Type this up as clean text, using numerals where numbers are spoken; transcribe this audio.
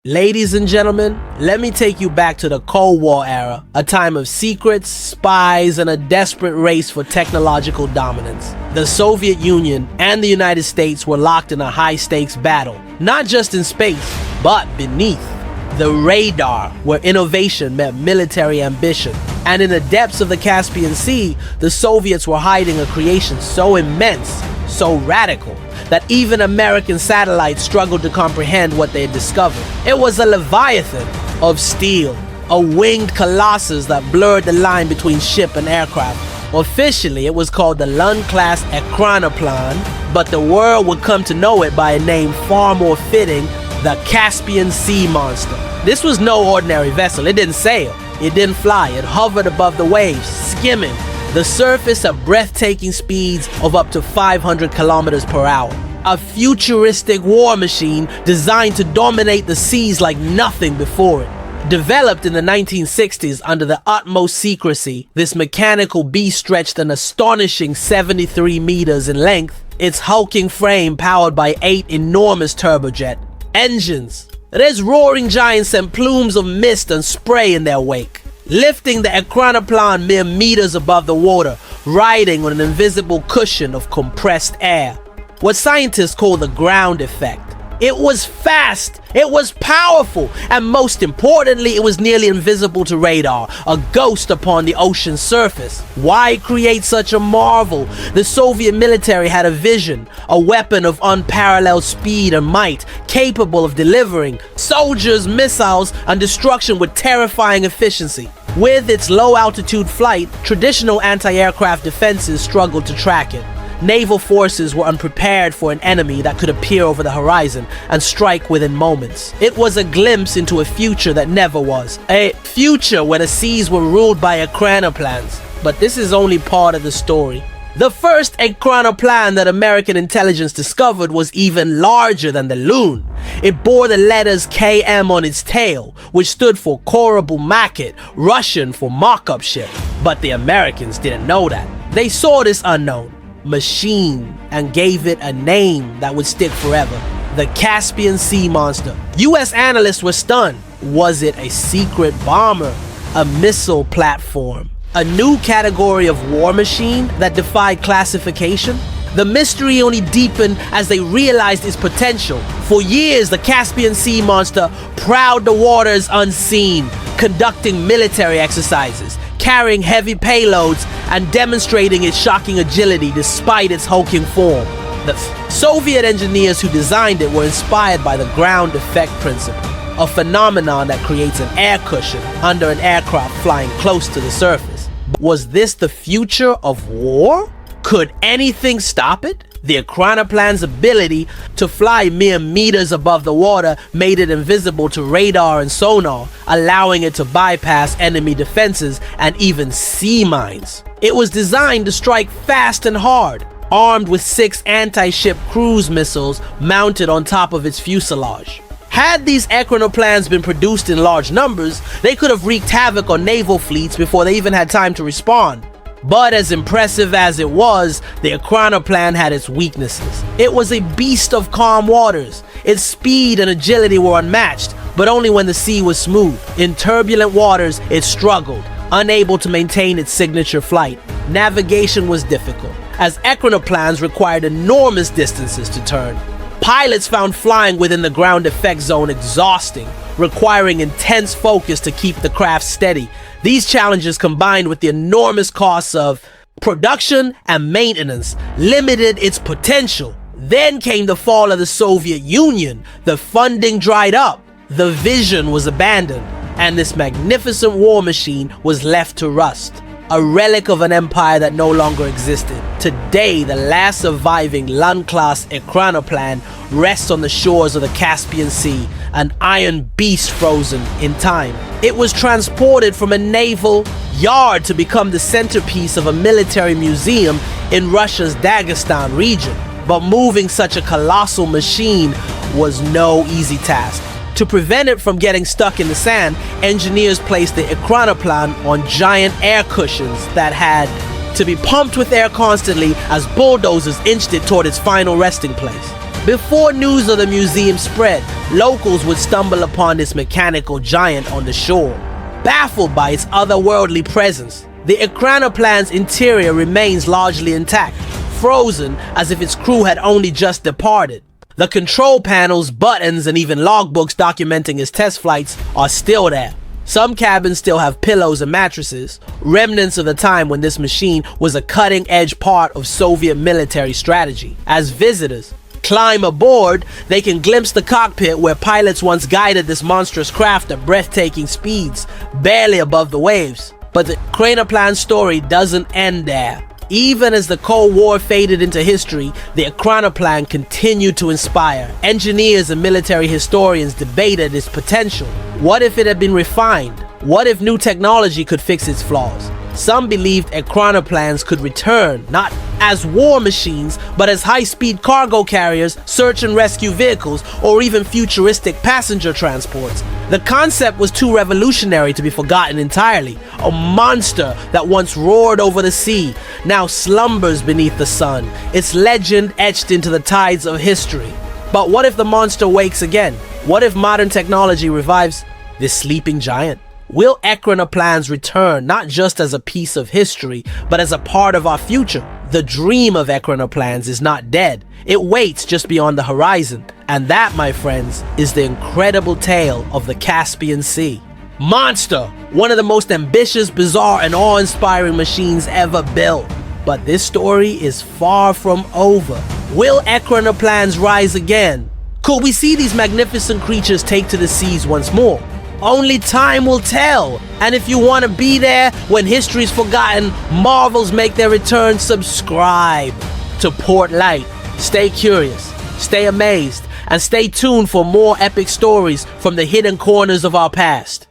Ladies and gentlemen, let me take you back to the Cold War era, a time of secrets, spies, and a desperate race for technological dominance. The Soviet Union and the United States were locked in a high-stakes battle, not just in space, but beneath. The radar, where innovation met military ambition. And in the depths of the Caspian Sea, the Soviets were hiding a creation so immense, so radical, that even American satellites struggled to comprehend what they had discovered. It was a leviathan of steel, a winged colossus that blurred the line between ship and aircraft. Officially, it was called the Lun-class Ekranoplan, but the world would come to know it by a name far more fitting: the Caspian Sea Monster. This was no ordinary vessel. It didn't sail, it didn't fly, it hovered above the waves, skimming the surface at breathtaking speeds of up to 500 kilometers per hour. A futuristic war machine designed to dominate the seas like nothing before it. Developed in the 1960s under the utmost secrecy, this mechanical beast stretched an astonishing 73 meters in length, its hulking frame powered by 8 enormous turbojet engines. These roaring giants sent plumes of mist and spray in their wake, lifting the Ekranoplan mere meters above the water, riding on an invisible cushion of compressed air. What scientists call the ground effect. It was fast, it was powerful, and most importantly, it was nearly invisible to radar, a ghost upon the ocean's surface. Why create such a marvel? The Soviet military had a vision, a weapon of unparalleled speed and might, capable of delivering soldiers, missiles, and destruction with terrifying efficiency. With its low-altitude flight, traditional anti-aircraft defenses struggled to track it. Naval forces were unprepared for an enemy that could appear over the horizon and strike within moments. It was a glimpse into a future that never was. A future where the seas were ruled by Ekranoplans. But this is only part of the story. The first Ekranoplan that American intelligence discovered was even larger than the Lun. It bore the letters KM on its tail, which stood for Korabl Maket, Russian for mock-up ship. But the Americans didn't know that. They saw this unknown machine and gave it a name that would stick forever: the Caspian Sea Monster. US analysts were stunned. Was it a secret bomber, a missile platform, a new category of war machine that defied classification? The mystery only deepened as they realized its potential. For years, the Caspian Sea Monster prowled the waters unseen, conducting military exercises, carrying heavy payloads, and demonstrating its shocking agility despite its hulking form. The Soviet engineers who designed it were inspired by the ground effect principle, a phenomenon that creates an air cushion under an aircraft flying close to the surface. Was this the future of war? Could anything stop it? The Ekranoplan's ability to fly mere meters above the water made it invisible to radar and sonar, allowing it to bypass enemy defenses and even sea mines. It was designed to strike fast and hard, armed with 6 anti-ship cruise missiles mounted on top of its fuselage. Had these Ekranoplans been produced in large numbers, they could have wreaked havoc on naval fleets before they even had time to respond. But as impressive as it was, the Ekranoplan had its weaknesses. It was a beast of calm waters. Its speed and agility were unmatched, but only when the sea was smooth. In turbulent waters, it struggled, unable to maintain its signature flight. Navigation was difficult, as Ekranoplans required enormous distances to turn. Pilots found flying within the ground effect zone exhausting, requiring intense focus to keep the craft steady. These challenges, combined with the enormous costs of production and maintenance, limited its potential. Then came the fall of the Soviet Union. The funding dried up, the vision was abandoned, and this magnificent war machine was left to rust, a relic of an empire that no longer existed. Today, the last surviving Lun-class Ekranoplan rests on the shores of the Caspian Sea, an iron beast frozen in time. It was transported from a naval yard to become the centerpiece of a military museum in Russia's Dagestan region. But moving such a colossal machine was no easy task. To prevent it from getting stuck in the sand, engineers placed the Ekranoplan on giant air cushions that had to be pumped with air constantly as bulldozers inched it toward its final resting place. Before news of the museum spread, locals would stumble upon this mechanical giant on the shore. Baffled by its otherworldly presence, the Ekranoplan's interior remains largely intact, frozen as if its crew had only just departed. The control panels, buttons, and even logbooks documenting its test flights are still there. Some cabins still have pillows and mattresses, remnants of the time when this machine was a cutting-edge part of Soviet military strategy. As visitors climb aboard, they can glimpse the cockpit where pilots once guided this monstrous craft at breathtaking speeds, barely above the waves. But the Ekranoplan story doesn't end there. Even as the Cold War faded into history, the Ekranoplan continued to inspire. Engineers and military historians debated its potential. What if it had been refined? What if new technology could fix its flaws? Some believed Ekranoplans could return, not as war machines, but as high-speed cargo carriers, search and rescue vehicles, or even futuristic passenger transports. The concept was too revolutionary to be forgotten entirely. A monster that once roared over the sea now slumbers beneath the sun, its legend etched into the tides of history. But what if the monster wakes again? What if modern technology revives this sleeping giant? Will Ekranoplans return not just as a piece of history, but as a part of our future? The dream of Ekranoplans is not dead. It waits just beyond the horizon. And that, my friends, is the incredible tale of the Caspian Sea. Monster! One of the most ambitious, bizarre, and awe-inspiring machines ever built. But this story is far from over. Will Ekranoplans rise again? Could we see these magnificent creatures take to the seas once more? Only time will tell. And if you want to be there when history's forgotten, marvels make their return, subscribe to Port Light. Stay curious, stay amazed, and stay tuned for more epic stories from the hidden corners of our past.